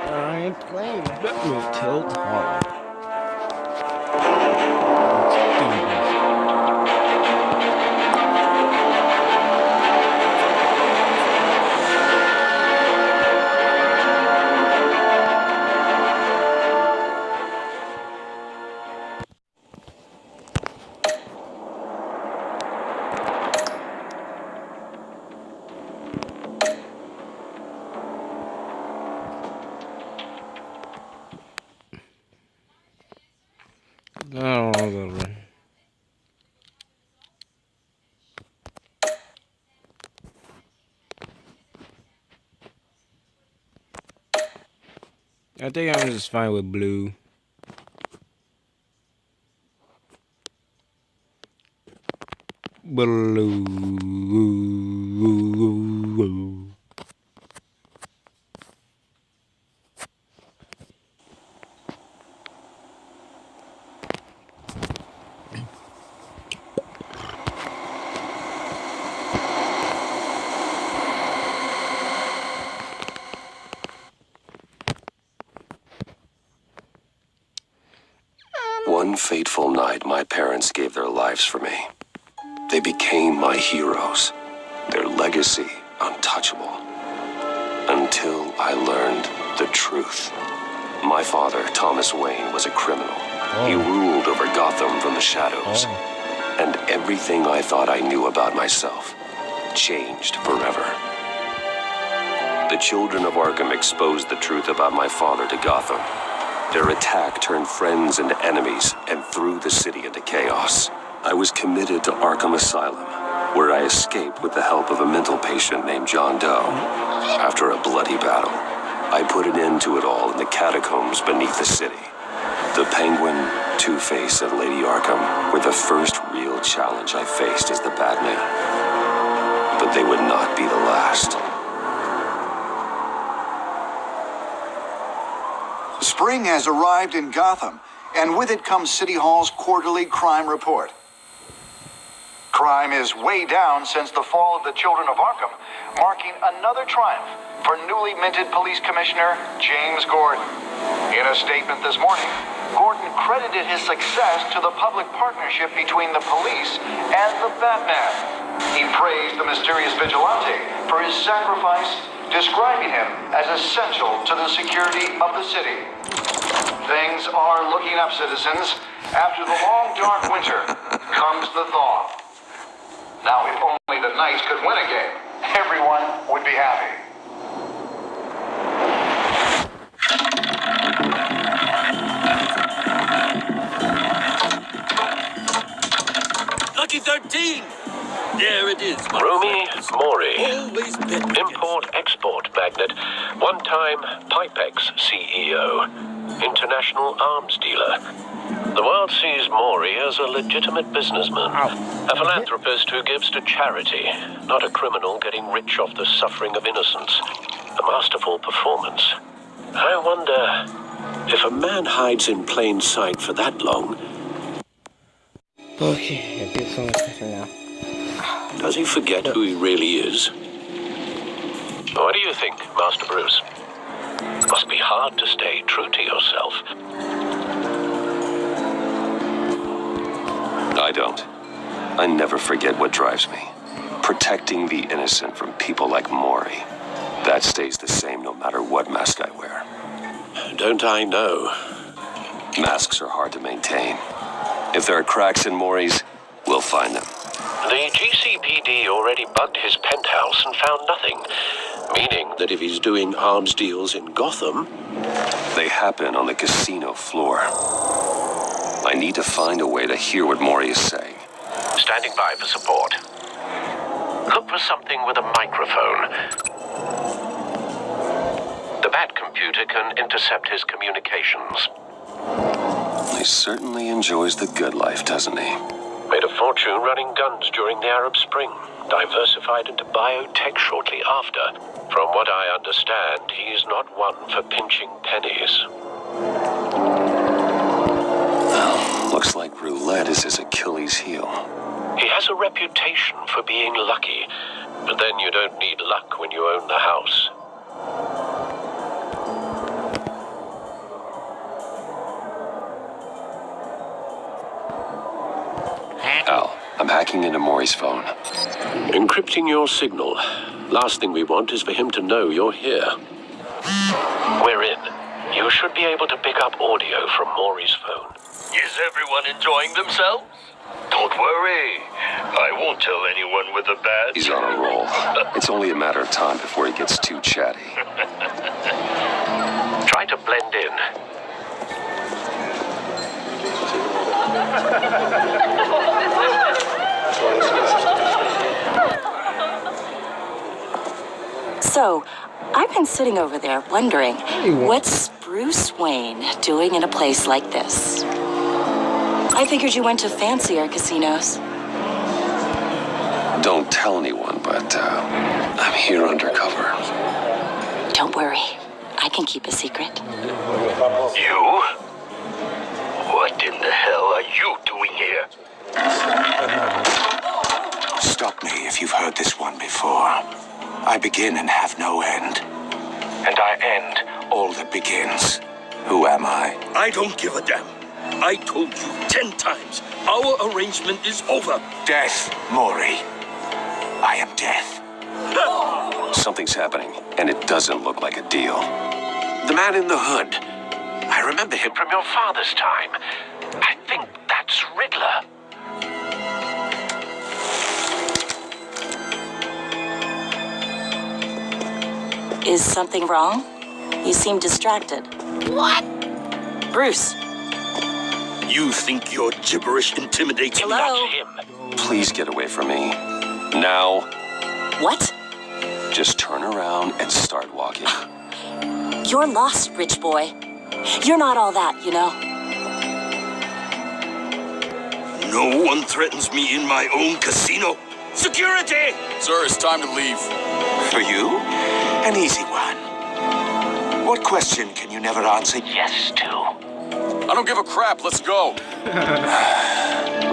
I am playing telltale. No, I think I'm just fine with blue. Blue. One fateful night, my parents gave their lives for me. They became my heroes, their legacy untouchable. Until I learned the truth. My father, Thomas Wayne, was a criminal. He ruled over Gotham from the shadows. And everything I thought I knew about myself changed forever. The children of Arkham exposed the truth about my father to Gotham. Their attack turned friends into enemies and threw the city into chaos. I was committed to Arkham Asylum, where I escaped with the help of a mental patient named John Doe. After a bloody battle, I put an end to it all in the catacombs beneath the city. The Penguin, Two-Face, and Lady Arkham were the first real challenge I faced as the Batman. But they would not be the last. Spring has arrived in Gotham, and with it comes City Hall's quarterly crime report. Crime is way down since the fall of the Children of Arkham, marking another triumph for newly minted Police Commissioner James Gordon. In a statement this morning, Gordon credited his success to the public partnership between the police and the Batman. He praised the mysterious vigilante for his sacrifice, describing him as essential to the security of the city. Things are looking up, citizens. After the long, dark winter comes the thaw. Now, if only the Knights could win a game, everyone would be happy. Lucky 13! There it is. Rumi Mori, Always bet import-export magnate, one-time Pipex CEO, international arms dealer. The world sees Mori as a legitimate businessman, a philanthropist who gives to charity, not a criminal getting rich off the suffering of innocence. A masterful performance. I wonder if a man hides in plain sight for that long. Okay, I feel so much better now. Does he forget who he really is? What do you think, Master Bruce? Must be hard to stay true to yourself. I don't. I never forget what drives me. Protecting the innocent from people like Mori. That stays the same no matter what mask I wear. Don't I know? Masks are hard to maintain. If there are cracks in Mori's, we'll find them. The GCPD already bugged his penthouse and found nothing, meaning that if he's doing arms deals in Gotham... They happen on the casino floor. I need to find a way to hear what Mori is saying. Standing by for support. Look for something with a microphone. The Bat computer can intercept his communications. He certainly enjoys the good life, doesn't he? Made a fortune running guns during the Arab Spring. Diversified into biotech shortly after. From what I understand, he's not one for pinching pennies. Well, looks like roulette is his Achilles heel. He has a reputation for being lucky, but then you don't need luck when you own the house. hacking into Maury's phone. Encrypting your signal. Last thing we want is for him to know you're here. We're in. You should be able to pick up audio from Maury's phone. Is everyone enjoying themselves? Don't worry. I won't tell anyone with a badge. He's on a roll. It's only a matter of time before he gets too chatty. Try to blend in. So, I've been sitting over there wondering, what's Bruce Wayne doing in a place like this? I figured you went to fancier casinos. Don't tell anyone, but I'm here undercover. Don't worry, I can keep a secret. You? What in the hell are you doing here? Stop me if you've heard this one before. I begin and have no end. And I end all that begins. Who am I? I don't give a damn. I told you 10 times. Our arrangement is over. Death, Maury. I am death. Something's happening, and it doesn't look like a deal. The man in the hood. I remember him from your father's time. I think that's Riddler. Is something wrong? You seem distracted. What? Bruce. You think your gibberish intimidates me? Hello? That's him. Please get away from me. Now. What? Just turn around and start walking. You're lost, rich boy. You're not all that, you know. No one threatens me in my own casino. Security! Sir, it's time to leave. For you, an easy one. What question can you never answer? Yes, to. I don't give a crap. Let's go.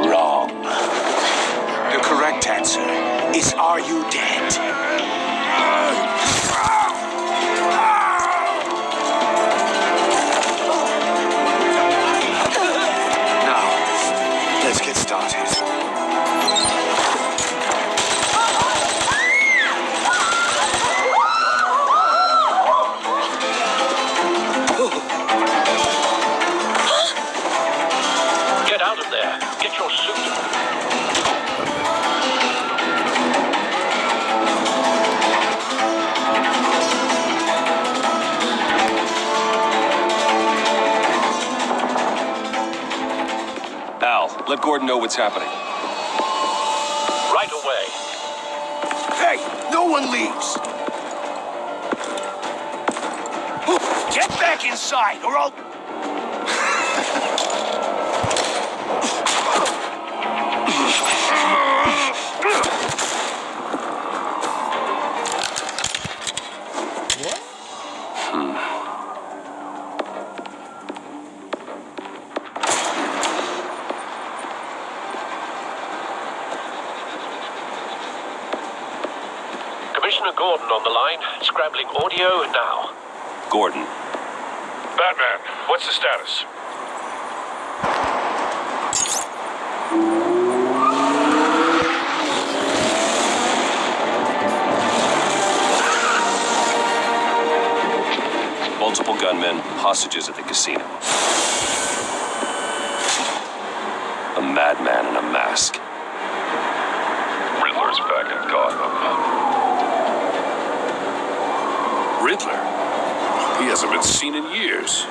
Wrong. The correct answer is, are you dead? Now, let's get started. Get out of there. Get your suit. Al, let Gordon know what's happening. Right away. Hey, no one leaves. Get back inside, or I'll... Commissioner Gordon on the line. Scrambling audio now. Gordon. Batman, what's the status? Multiple gunmen, hostages at the casino. A madman in a mask. Riddler's back in Gotham. Riddler? He hasn't been seen in years.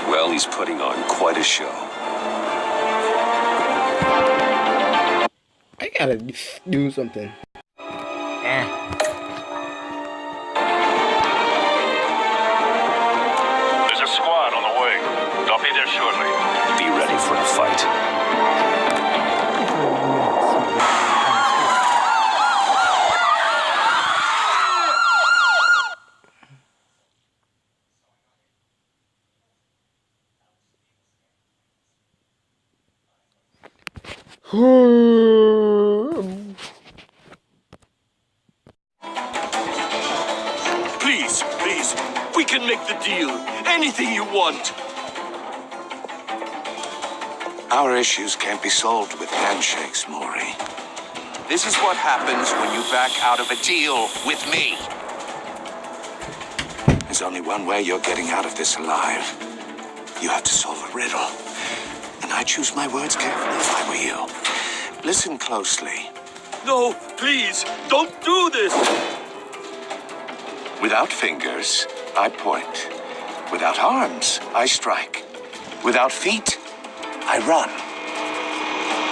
Well, he's putting on quite a show. I gotta do something. There's a squad on the way. I'll be there shortly. Be ready for a fight. Please, please, we can make the deal. Anything you want. Our issues can't be solved with handshakes, Maury. This is what happens when you back out of a deal with me. There's only one way you're getting out of this alive. You have to solve a riddle. And I choose my words carefully if I were you. Listen closely. No, please, don't do this! Without fingers, I point. Without arms, I strike. Without feet, I run.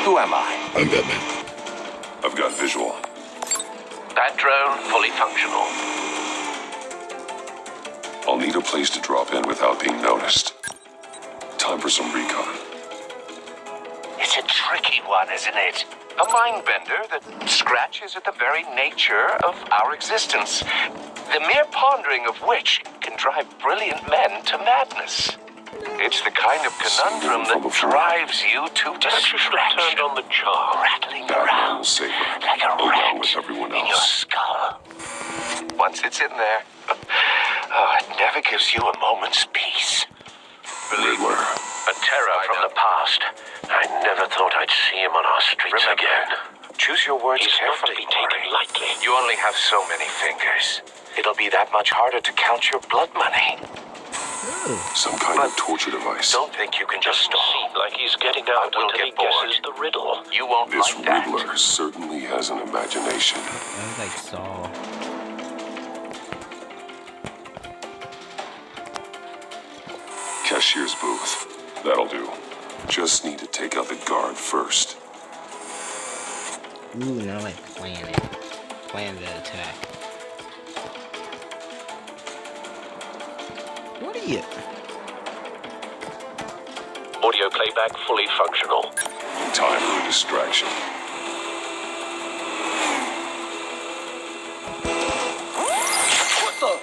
Who am I? I'm Batman. I've got visual. That drone fully functional. I'll need a place to drop in without being noticed. Time for some recon. It's a tricky one, isn't it? A mind bender that scratches at the very nature of our existence. The mere pondering of which can drive brilliant men to madness. It's the kind of conundrum that drives you to distraction. Turned on the charm, rattling around like a rat with everyone in your else. skull. Once it's in there, it never gives you a moment's peace. Riddler. A terror from the past. I never thought I'd see him on our streets again. Choose your words He's not to carefully, be taken Maury. lightly. You only have so many fingers. It'll be that much harder to count your blood money. Some kind of torture device. Don't think you can just stall. Like he's getting out until he guesses the riddle. You won't This like that. Riddler certainly has an imagination. Sounds like Saw. Cashier's booth. That'll do. Just need to take out the guard first. Ooh, now like plan it. Plan the attack. What are you? Audio playback fully functional. Time for a distraction. What the?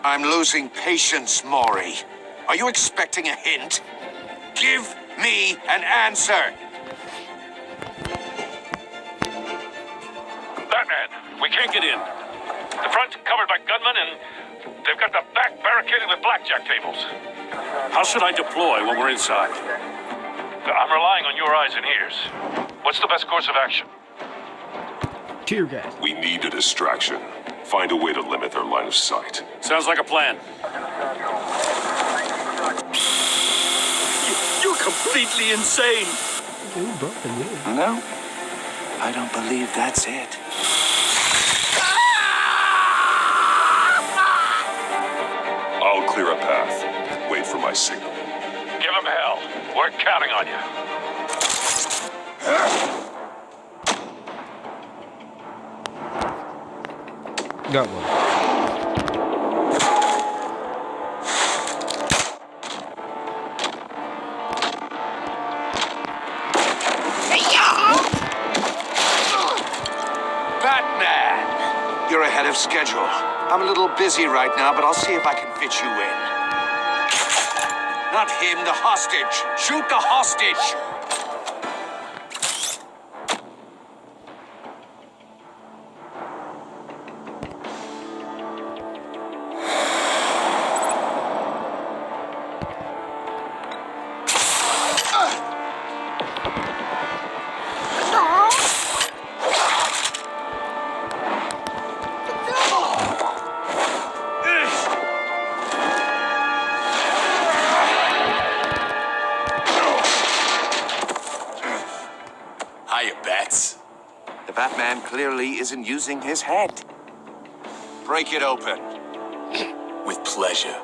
I'm losing patience, Maury. Are you expecting a hint? Give me an answer. Batman, we can't get in. The front's covered by gunmen, and they've got the back barricaded with blackjack tables. How should I deploy when we're inside? I'm relying on your eyes and ears. What's the best course of action? Tear gas. We need a distraction. Find a way to limit their line of sight. Sounds like a plan. You're completely insane. Ooh, bro, yeah. No, I don't believe that's it. I'll clear a path. Wait for my signal. Give him hell. We're counting on you. Got one. Batman! You're ahead of schedule. I'm a little busy right now, but I'll see if I can fit you in. Not him, the hostage. Shoot the hostage! Hiya, Bats. The Batman clearly isn't using his head. Break it open. With pleasure.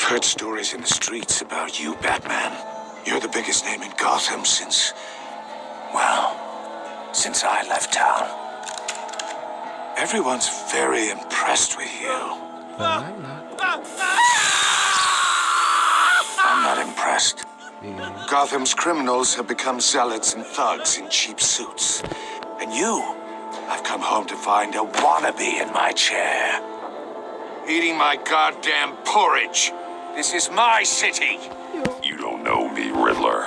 I've heard stories in the streets about you, Batman. You're the biggest name in Gotham since I left town. Everyone's very impressed with you. I'm not. I'm not impressed. Gotham's criminals have become zealots and thugs in cheap suits. And you, I've come home to find a wannabe in my chair. Eating my goddamn porridge. This is my city. You don't know me, Riddler.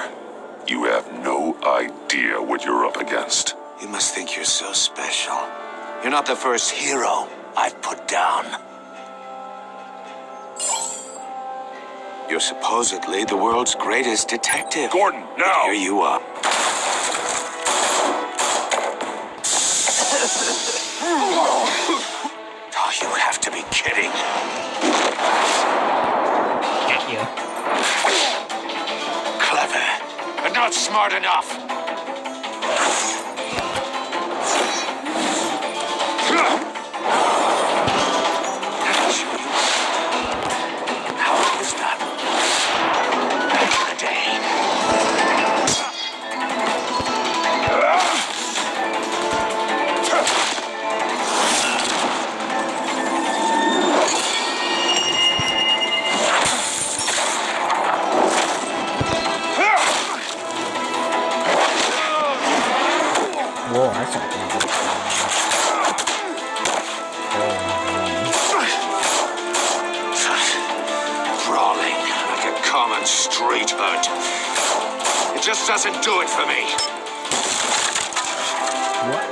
You have no idea what you're up against. You must think you're so special. You're not the first hero I've put down. You're supposedly the world's greatest detective. Gordon, now! But here you are. Oh, you have to be kidding. Got you. Clever, but not smart enough. I'll show you how it was done back in the day. Whoa, I saw that. Crawling like a common street hood. It just doesn't do it for me. What?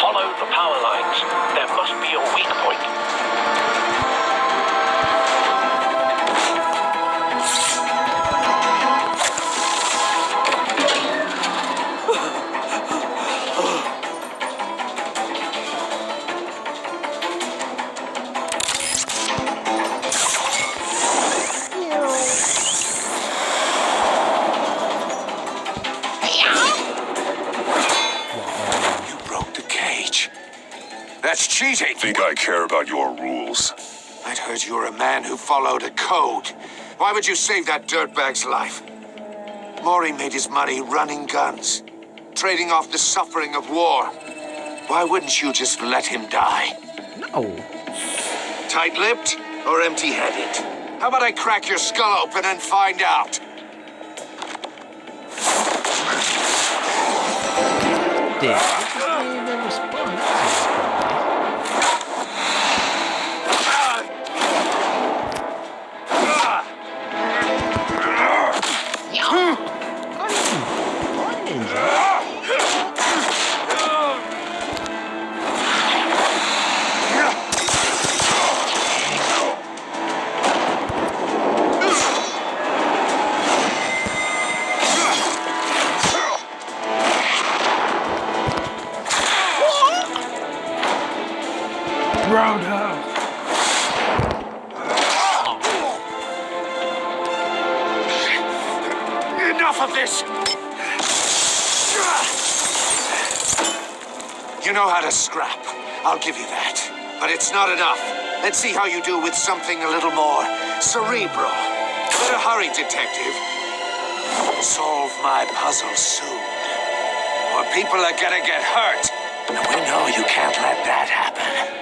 Follow the power lines. There must be a weak point. You broke the cage. That's cheating. Think I care about your rules? I'd heard you were a man who followed a code. Why would you save that dirtbag's life? Maury made his money running guns, trading off the suffering of war. Why wouldn't you just let him die? No. Tight-lipped or empty-headed? How about I crack your skull open and find out? Dick. I didn't even respond. Roundhouse. Enough of this! You know how to scrap. I'll give you that. But it's not enough. Let's see how you do with something a little more cerebral. Better hurry, detective. Solve my puzzle soon. Or people are gonna get hurt. And we know you can't let that happen.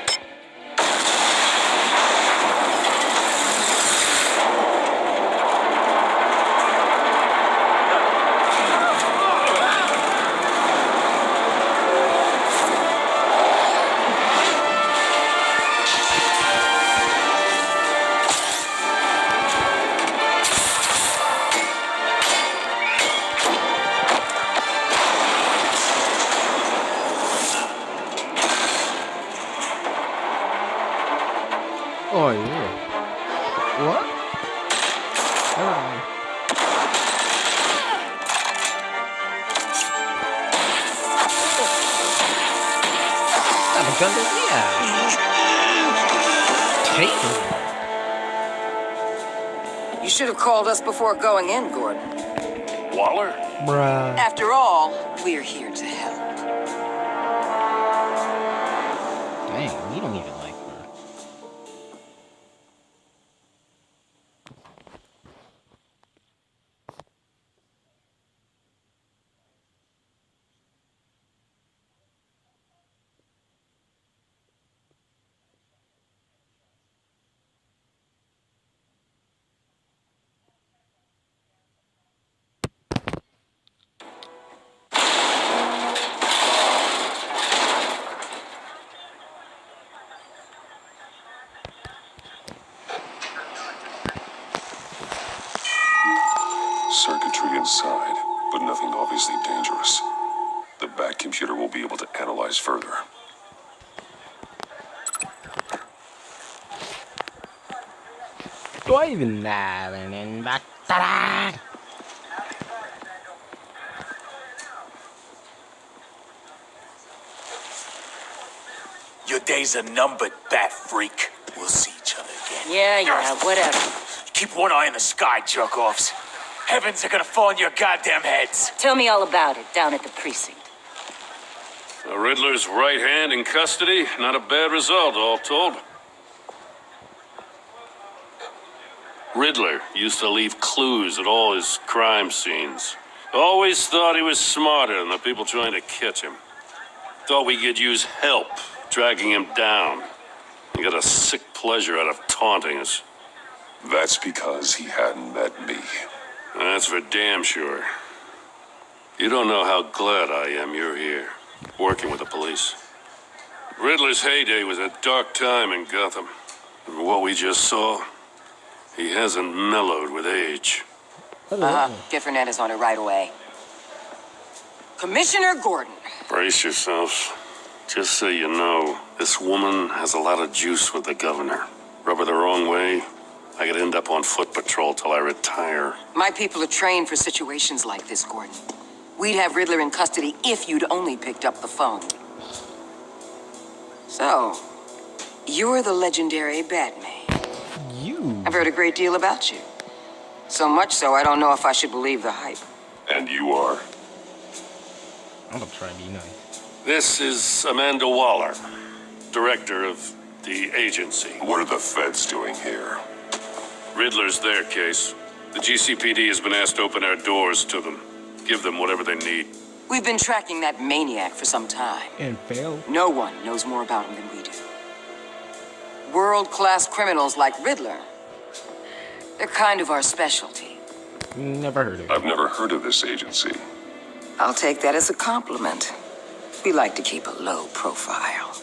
Oh, yeah. What? The gun does, yeah. Take it. You should have called us before going in, Gordon. Waller? Bruh. After all, we're here to help. Dang, you don't even like her. Circuitry inside, but nothing obviously dangerous. The back computer will be able to analyze further. Do I even have an back? Ta-da! Your days are numbered, bat freak. We'll see each other again. Yeah, whatever. Keep one eye in the sky, jerk-offs. Heavens are gonna fall on your goddamn heads. Tell me all about it down at the precinct. The Riddler's right hand in custody. Not a bad result, all told. Riddler used to leave clues at all his crime scenes. Always thought he was smarter than the people trying to catch him. Thought we could use help tracking him down. He got a sick pleasure out of taunting us. That's because he hadn't met me. That's for damn sure. You don't know how glad I am you're here, working with the police. Riddler's heyday was a dark time in Gotham. And what we just saw, he hasn't mellowed with age. Get Fernandez on it right away. Commissioner Gordon. Brace yourselves. Just so you know, this woman has a lot of juice with the governor. Rub her the wrong way, I could end up on foot patrol till I retire. My people are trained for situations like this, Gordon. We'd have Riddler in custody if you'd only picked up the phone. So, you're the legendary Batman. I've heard a great deal about you. So much so, I don't know if I should believe the hype. And you are? I'm gonna try to be nice. This is Amanda Waller, director of the agency. What are the feds doing here? Riddler's their case. The GCPD has been asked to open our doors to them. Give them whatever they need. We've been tracking that maniac for some time. And failed? No one knows more about him than we do. World-class criminals like Riddler. They're kind of our specialty. Never heard of it. I've never heard of this agency. I'll take that as a compliment. We like to keep a low profile.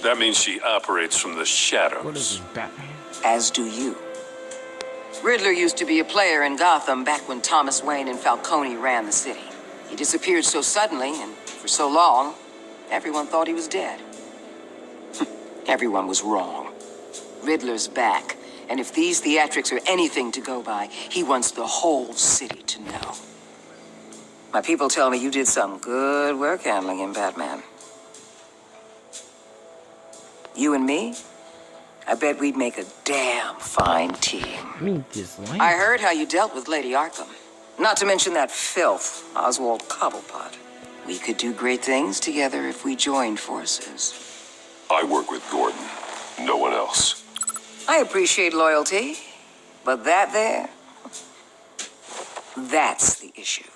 That means she operates from the shadows. What is this, Batman? As do you. Riddler used to be a player in Gotham back when Thomas Wayne and Falcone ran the city. He disappeared so suddenly and for so long, everyone thought he was dead. Everyone was wrong. Riddler's back, and if these theatrics are anything to go by, he wants the whole city to know. My people tell me you did some good work handling him, Batman. You and me? I bet we'd make a damn fine team. I mean, this line. I heard how you dealt with Lady Arkham. Not to mention that filth, Oswald Cobblepot. We could do great things together if we joined forces. I work with Gordon. No one else. I appreciate loyalty, but that there, that's the issue.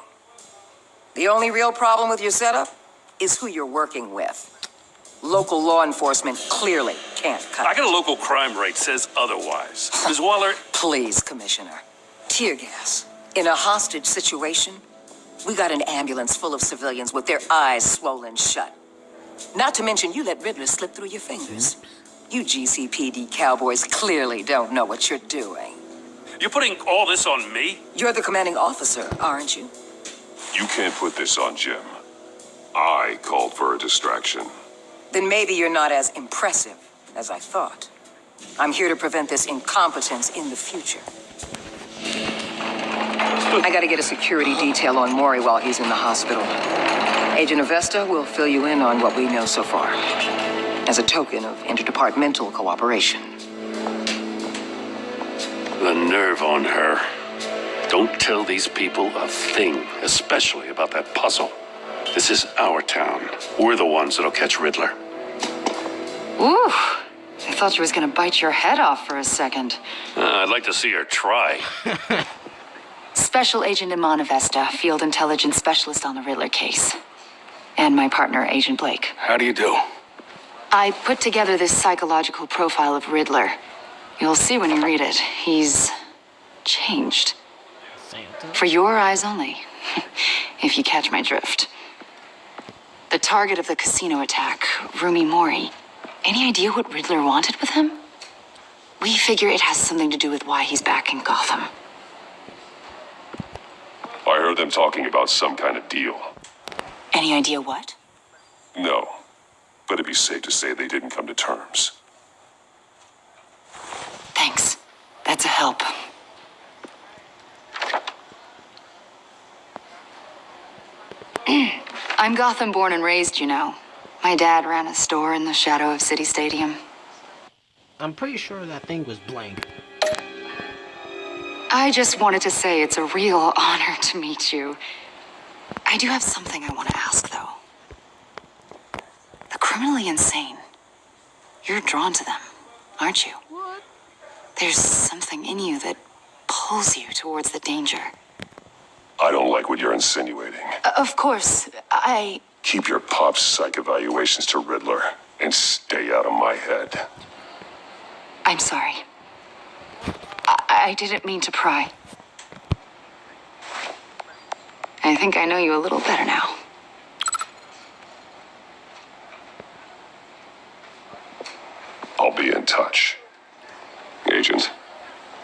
The only real problem with your setup is who you're working with. Local law enforcement clearly can't cut I it. got a local crime rate says otherwise. Ms. Waller... Please, Commissioner. Tear gas. In a hostage situation, we got an ambulance full of civilians with their eyes swollen shut. Not to mention you let Riddler slip through your fingers. You GCPD cowboys clearly don't know what you're doing. You're putting all this on me? You're the commanding officer, aren't you? You can't put this on Jim. I called for a distraction. Then maybe you're not as impressive as I thought. I'm here to prevent this incompetence in the future. I gotta get a security detail on Maury while he's in the hospital. Agent Avesta will fill you in on what we know so far, as a token of interdepartmental cooperation. The nerve on her. Don't tell these people a thing, especially about that puzzle. This is our town. We're the ones that'll catch Riddler. Ooh, I thought she was gonna bite your head off for a second. I'd like to see her try. Special Agent Imana Vesta, Field Intelligence Specialist on the Riddler case. And my partner, Agent Blake. How do you do? I put together this psychological profile of Riddler. You'll see when you read it. He's changed. For your eyes only, if you catch my drift. The target of the casino attack, Rumi Mori. Any idea what Riddler wanted with him? We figure it has something to do with why he's back in Gotham. I heard them talking about some kind of deal. Any idea what? No, but it'd be safe to say they didn't come to terms. Thanks. That's a help. I'm Gotham born and raised, you know. My dad ran a store in the shadow of City Stadium. I'm pretty sure that thing was blank. I just wanted to say it's a real honor to meet you. I do have something I want to ask, though. The criminally insane. You're drawn to them, aren't you? What? There's something in you that pulls you towards the danger. I don't like what you're insinuating. Of course, I... Keep your pop psych evaluations to Riddler and stay out of my head. I'm sorry. I didn't mean to pry. I think I know you a little better now. I'll be in touch. Agent.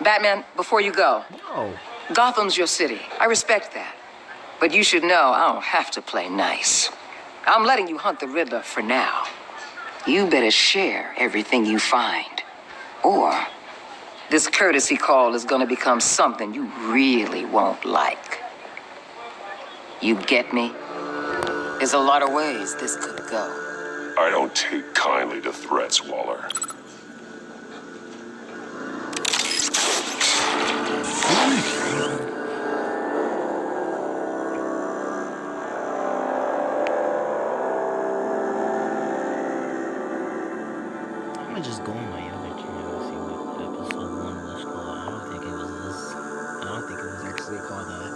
Batman, before you go, No. Gotham's your city. I respect that. But you should know I don't have to play nice. I'm letting you hunt the Riddler for now. You better share everything you find. Or this courtesy call is gonna become something you really won't like. You get me? There's a lot of ways this could go. I don't take kindly to threats, Waller. I'm gonna just go on my other channel and see what episode 1 was called. I don't think it was this. I don't think it was actually called that.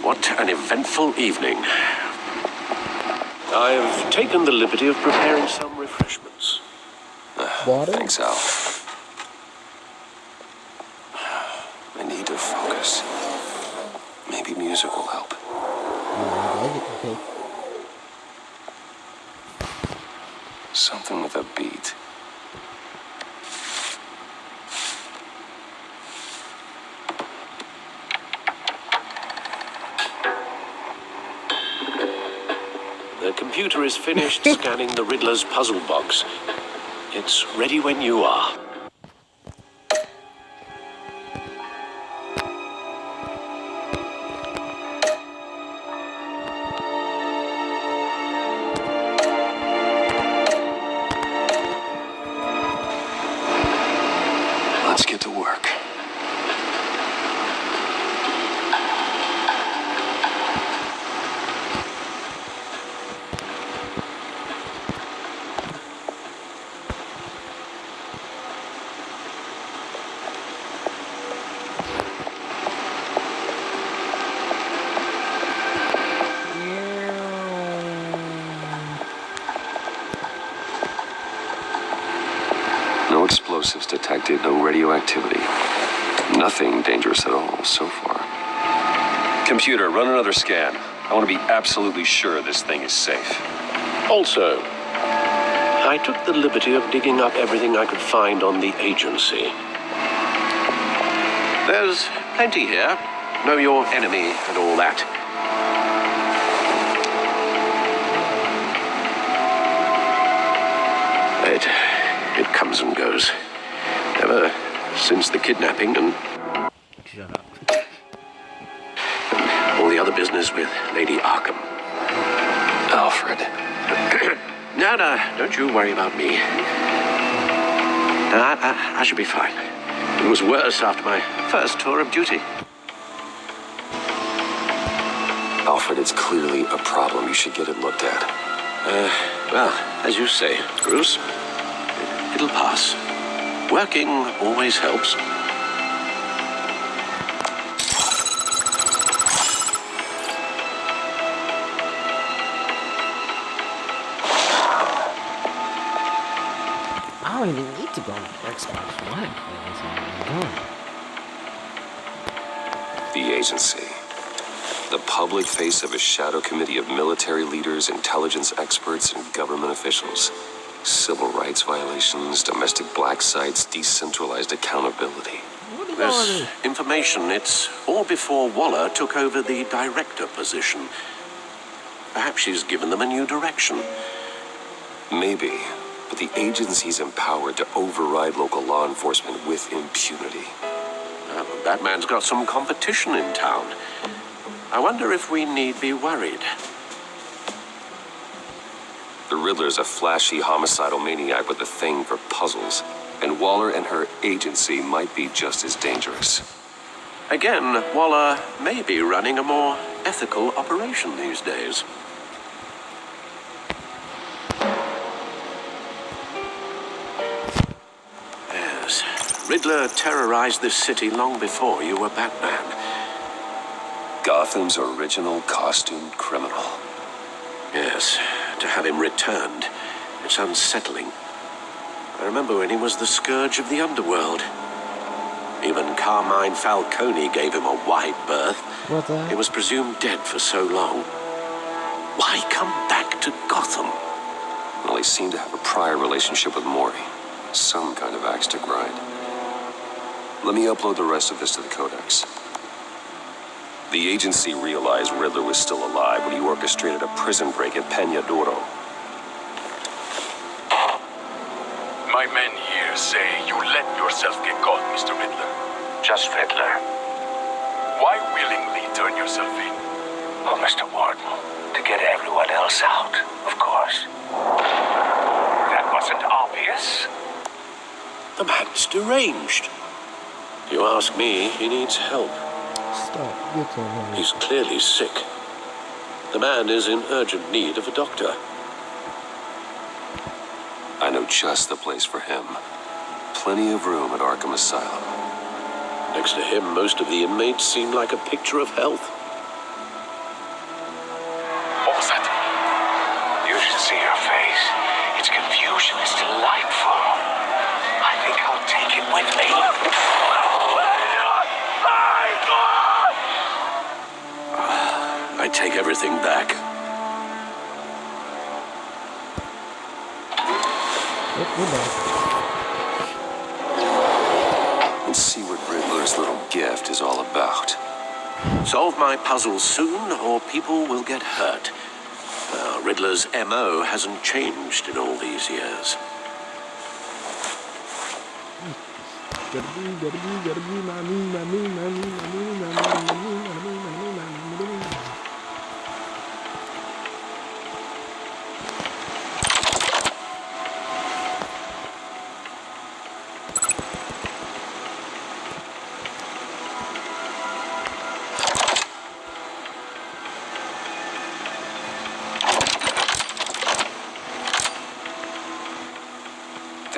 What an eventful evening. I've taken the liberty of preparing some refreshments. Water? Thanks, Al. I need to focus. Maybe music will help. Okay. Something with a beat. The computer is finished scanning the Riddler's puzzle box. It's ready when you are. Let's get to work. No explosives detected, no radioactivity. Nothing dangerous at all so far. Computer, run another scan. I want to be absolutely sure this thing is safe. Also, I took the liberty of digging up everything I could find on the agency. There's plenty here. Know your enemy and all that. It comes and goes. Ever since the kidnapping and Shut up. all the other business with Lady Arkham. Alfred. No, don't you worry about me. I should be fine. It was worse after my first tour of duty. Alfred, it's clearly a problem. You should get it looked at. Well, as you say, Bruce, it'll pass. Working always helps. I don't even need to go on Xbox One and play this. I'm done. The agency. The public face of a shadow committee of military leaders, intelligence experts, and government officials. Civil rights violations, domestic black sites, decentralized accountability. There's information. It's all before Waller took over the director position. Perhaps she's given them a new direction. Maybe, but the agency's empowered to override local law enforcement with impunity. Batman's got some competition in town. I wonder if we need be worried. The Riddler's a flashy homicidal maniac with a thing for puzzles, and Waller and her agency might be just as dangerous. Again, Waller may be running a more ethical operation these days. Yes, Riddler terrorized this city long before you were Batman. Gotham's original costumed criminal. Yes, to have him returned, it's unsettling. I remember when he was the scourge of the underworld. Even Carmine Falcone gave him a wide berth. What the? He was presumed dead for so long. Why come back to Gotham? Well, he seemed to have a prior relationship with Mori. Some kind of axe to grind. Let me upload the rest of this to the Codex. The agency realized Riddler was still alive when he orchestrated a prison break at Peña Duro. My men here say you let yourself get caught, Mr. Riddler. Just Riddler. Why willingly turn yourself in? Oh, Mr. Warden, to get everyone else out, of course. That wasn't obvious. The man's deranged. If you ask me, he needs help. Stop. Get to him. He's clearly sick. The man is in urgent need of a doctor. I know just the place for him. Plenty of room at Arkham Asylum. Next to him, most of the inmates seem like a picture of health. What was that? You should see her face. Its confusion is delightful. I think I'll take it with me. I take everything back. Let's see what Riddler's little gift is all about. Solve my puzzles soon, or people will get hurt. Riddler's M.O. hasn't changed in all these years.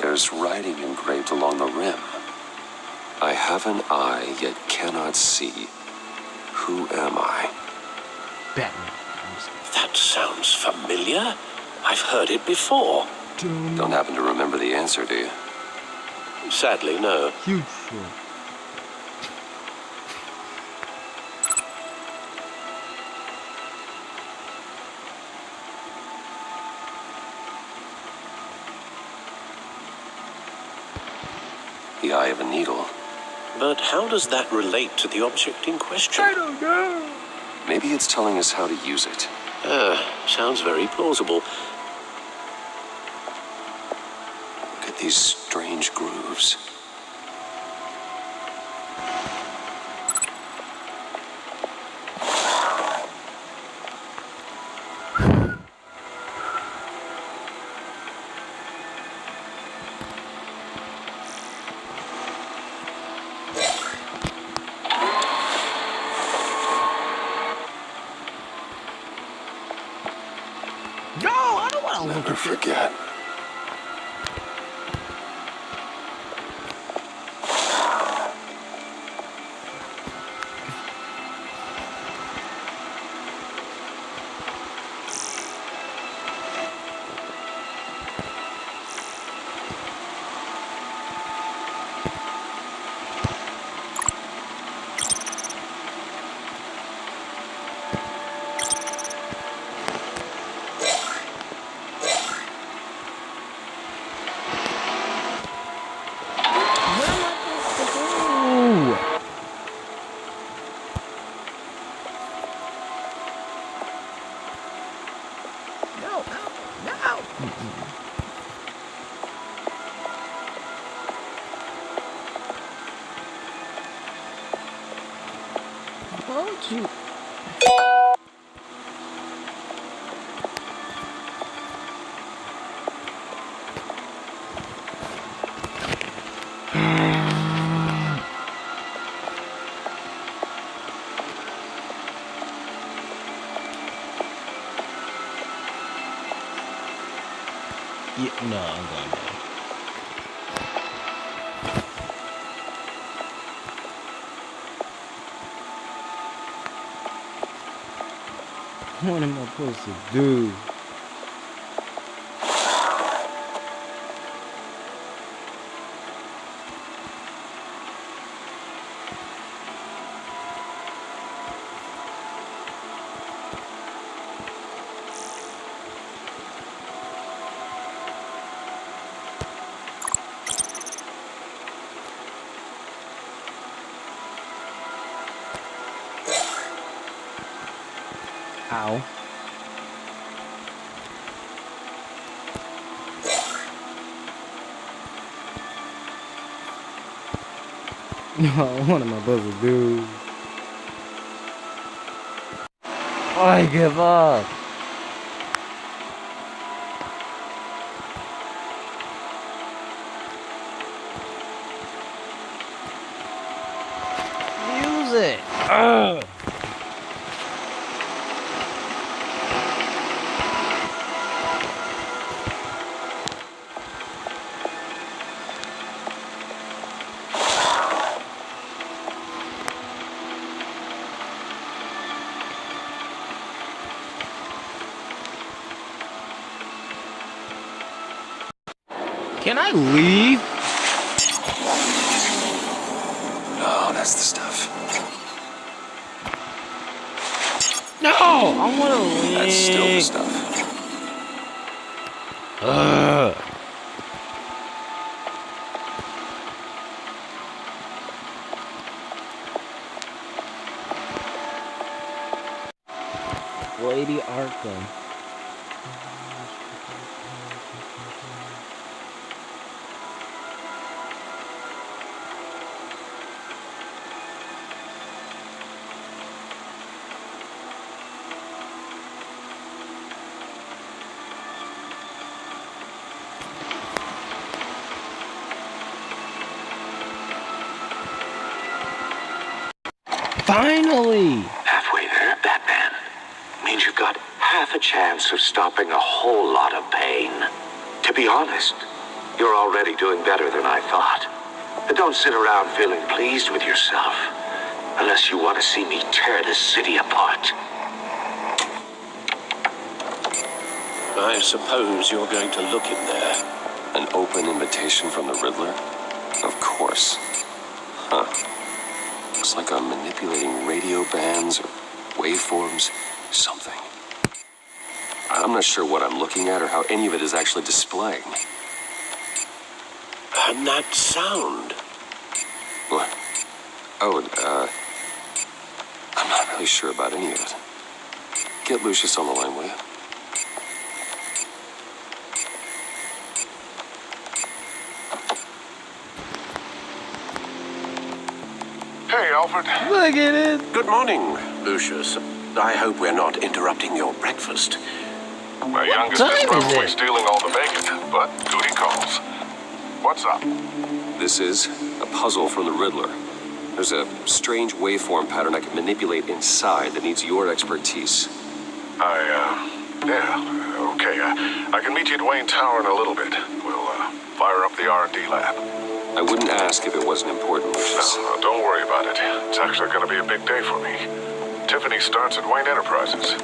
There's writing engraved along the rim. I have an eye, yet cannot see. Who am I? Batman. That sounds familiar. I've heard it before. Don't happen to remember the answer, do you? Sadly, no. Huge shit. the eye of a needle. But how does that relate to the object in question? I don't know. Maybe it's telling us how to use it. Sounds very plausible. Look at these strange grooves. No, I don't want to look Never at forget. Won't you? Yeah, no, I'm going down. What am I supposed to do? Ow. No, what am I supposed to do? I give up. Use it. Ugh. Can I leave? Oh, that's the stuff. No, I want to leave. That's still the stuff. Lady Arkham. Finally! Halfway there, Batman. Means you've got half a chance of stopping a whole lot of pain. To be honest, you're already doing better than I thought. But don't sit around feeling pleased with yourself. Unless you want to see me tear this city apart. I suppose you're going to look in there. An open invitation from the Riddler? Of course. Huh. Looks like I'm manipulating radio bands or waveforms, something. I'm not sure what I'm looking at or how any of it is actually displaying. And that sound. What? Oh, I'm not really sure about any of it. Get Lucius on the line, will you? Hey, Alfred. Look at it. Good morning, Lucius. I hope we're not interrupting your breakfast. My youngest is probably stealing all the bacon, but duty calls. What's up? This is a puzzle from the Riddler. There's a strange waveform pattern I can manipulate inside that needs your expertise. Okay. I can meet you at Wayne Tower in a little bit. We'll, fire up the R&D lab. I wouldn't ask if it wasn't important, Lucius. No, don't worry about it. It's actually going to be a big day for me. Tiffany starts at Wayne Enterprises.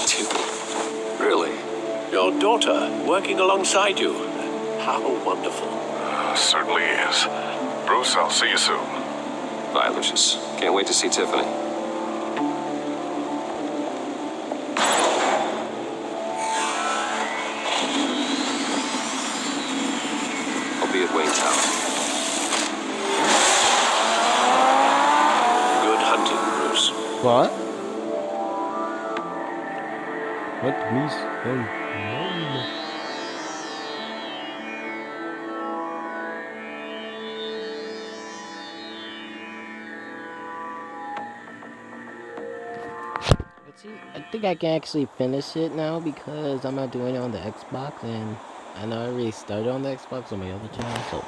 Tiffany? Really? Your daughter working alongside you. How wonderful. Certainly is. Bruce, I'll see you soon. Bye, Lucius. Can't wait to see Tiffany. I'll be at Wayne Tower. Good hunting, Bruce. What? What means no. See, I think I can actually finish it now because I'm not doing it on the Xbox, and I know I already started on the Xbox on my other channel, so.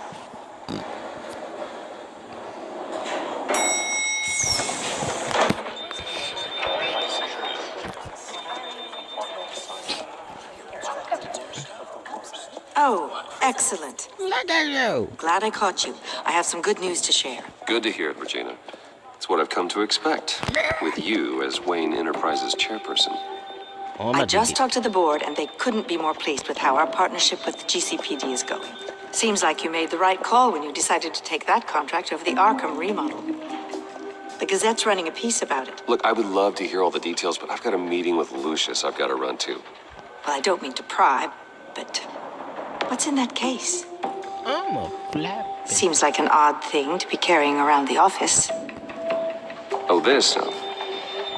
Oh, excellent. Look at you. Glad I caught you. I have some good news to share. Good to hear it, Regina. It's what I've come to expect, with you as Wayne Enterprises chairperson. I just talked to the board, and they couldn't be more pleased with how our partnership with the GCPD is going. Seems like you made the right call when you decided to take that contract over the Arkham remodel. The Gazette's running a piece about it. Look, I would love to hear all the details, but I've got a meeting with Lucius I've got to run to. Well, I don't mean to pry, but what's in that case? I'm a flap. Seems like an odd thing to be carrying around the office. Oh, this? No.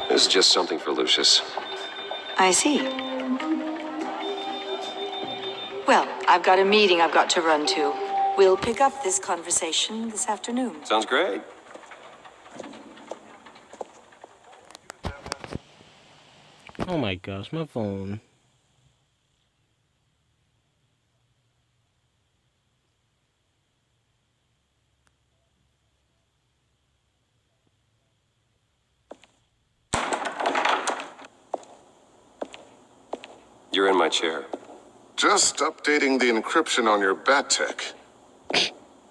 This is just something for Lucius. I see. Well, I've got a meeting I've got to run to. We'll pick up this conversation this afternoon. Sounds great. Oh my gosh, my phone. You're in my chair. Just updating the encryption on your bat tech.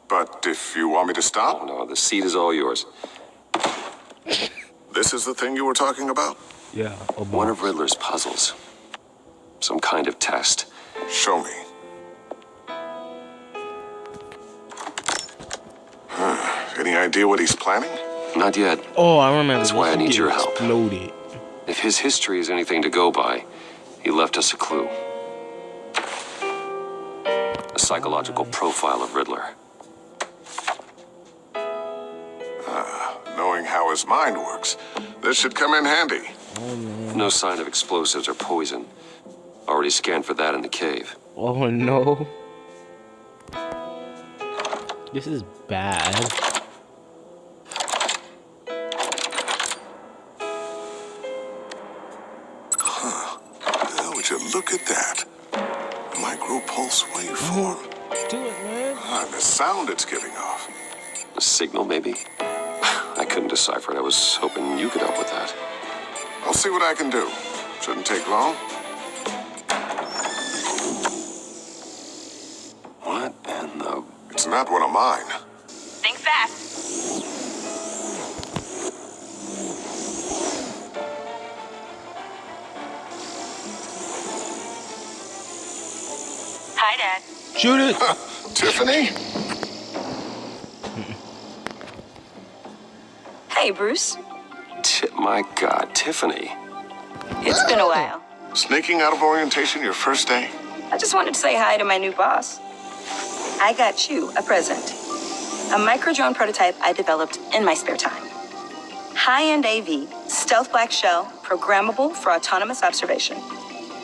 But if you want me to stop? Oh, no, the seat is all yours. This is the thing you were talking about? Yeah. One of Riddler's puzzles. Some kind of test. Show me. Any idea what he's planning? Not yet. Oh, I remember. That's why I need your help. Exploded. If his history is anything to go by, he left us a clue. A psychological profile of Riddler. Knowing how his mind works, this should come in handy. Oh, man. No sign of explosives or poison. Already scanned for that in the cave. Oh no. This is bad. Would you look at that? Micro-pulse waveform. Do it, man. And the sound it's giving off. A signal, maybe? I couldn't decipher it. I was hoping you could help with that. I'll see what I can do. Shouldn't take long. What in the... It's not one of mine. Think fast. Hi, Dad. Shoot it. Tiffany? Hey, Bruce. My God, Tiffany. It's been a while. Sneaking out of orientation your first day? I just wanted to say hi to my new boss. I got you a present. A micro-drone prototype I developed in my spare time. High-end AV, stealth black shell, programmable for autonomous observation.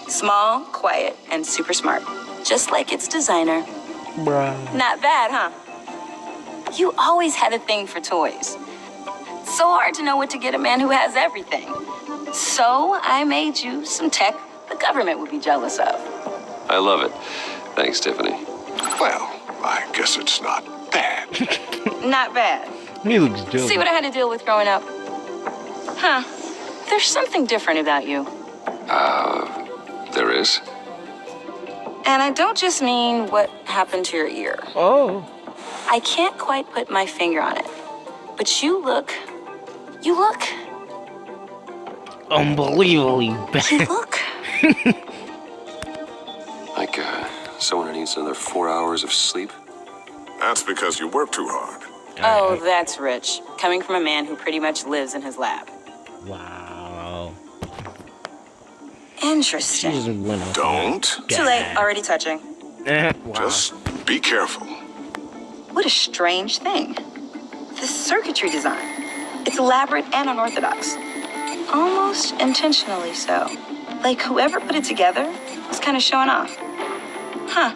Small, quiet, and super smart. Just like its designer. Bruh. Not bad, huh? You always had a thing for toys. So hard to know what to get a man who has everything. So I made you some tech the government would be jealous of. I love it. Thanks, Tiffany. Well, I guess it's not bad. Not bad. He looks jealous. See what I had to deal with growing up? Huh. There's something different about you. There is? And I don't just mean what happened to your ear. Oh. I can't quite put my finger on it. But you look... Unbelievably bad. You look... Like, someone who needs another 4 hours of sleep? That's because you work too hard. Oh, that's rich. Coming from a man who pretty much lives in his lab. Wow. Interesting. Don't. Too late. Already touching. Wow. Just be careful. What a strange thing. The circuitry design. It's elaborate and unorthodox. Almost intentionally so. Like whoever put it together was kind of showing off. Huh.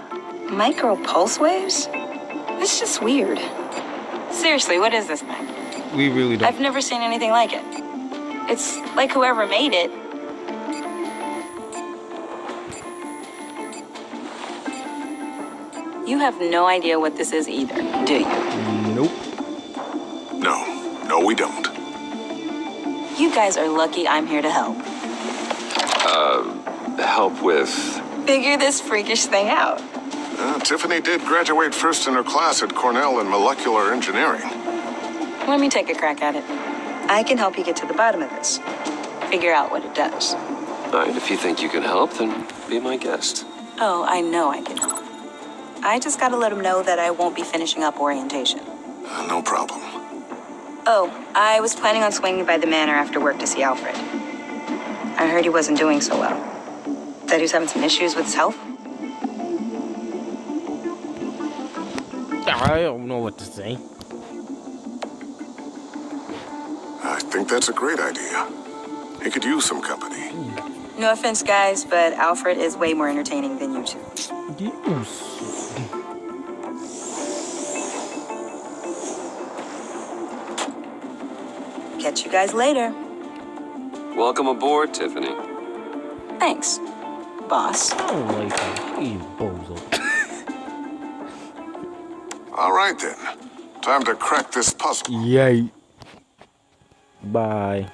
Micro pulse waves? It's just weird. Seriously, what is this thing? We really don't. I've never seen anything like it. It's like whoever made it. You have no idea what this is either, do you? Nope. No, we don't. You guys are lucky I'm here to help. Help with... Figure this freakish thing out. Tiffany did graduate first in her class at Cornell in molecular engineering. Let me take a crack at it. I can help you get to the bottom of this. Figure out what it does. All right, if you think you can help, then be my guest. Oh, I know I can help. I just gotta let him know that I won't be finishing up orientation. No problem. Oh, I was planning on swinging by the manor after work to see Alfred. I heard he wasn't doing so well. That he was having some issues with his health. I don't know what to say. I think that's a great idea. He could use some company. No offense, guys, but Alfred is way more entertaining than you two. Catch you guys later. Welcome aboard, Tiffany. Thanks, boss. I don't like him. He's bozo. All right, then. Time to crack this puzzle. Yay. Bye.